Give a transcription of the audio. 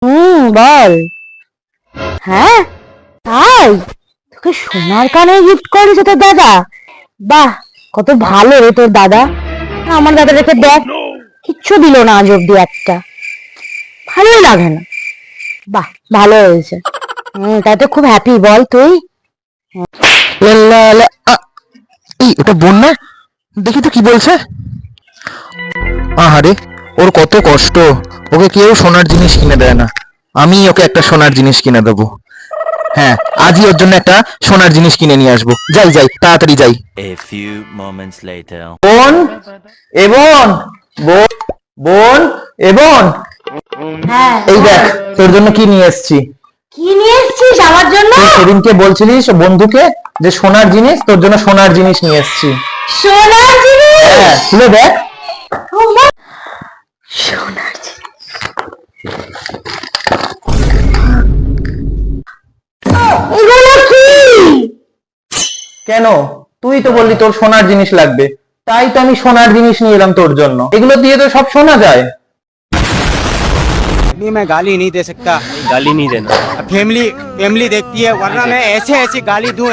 বল। হ্যাঁ, তাই তোকে সোনার কানে গিফট করেছে তোর দাদা? বাহ, কত ভালো রে তোর দাদা। আমার দাদাটাকে দেখ, কিচ্ছু দিল না আজ অব্দি একটা। ভালোই লাগে না। বাহ, ভালো হয়েছে। তাই তো খুব হ্যাপি, বল তুই? লা লা লা, এই ওটা বোন না? দেখি তো কি বলছে। আহারে, ওর কত কষ্ট। ওকে কেউ সোনার জিনিস কিনে দেয় না। আমি ওকে একটা সোনার জিনিস কিনে দেবো। হ্যাঁ, আজই ওর জন্য একটা সোনার জিনিস কিনে নিয়ে আসবো। যাই যাই, তাড়াতাড়ি যাই। A few moments later. বোন, এ বোন, বোন, বোন, এ বোন, হ্যাঁ, এই দেখ তোর জন্য কি নিয়ে এসেছি। কি নিয়ে এসেছিস আমার জন্য? তুই সেদিনকে বলছিলিস বন্ধুকে যে সোনার জিনিস, তোর জন্য সোনার জিনিস নিয়ে এসেছি। সোনার জিনিস? হ্যাঁ, খুলে দেখ। সোনার জিনিস। এগুলো কি? কেন? তুই তো বললি তোর সোনার জিনিস লাগবে, তাই তো আমি সোনার জিনিস নিয়ে এলাম তোর জন্য। এগুলো দিয়ে তো সব শোনা যায়। नहीं, मैं गाली नहीं दे सकता। गाली नहीं देना। फैमिली फैमिली देखती है, वरना मैं ऐसे ऐसी गाली दूं।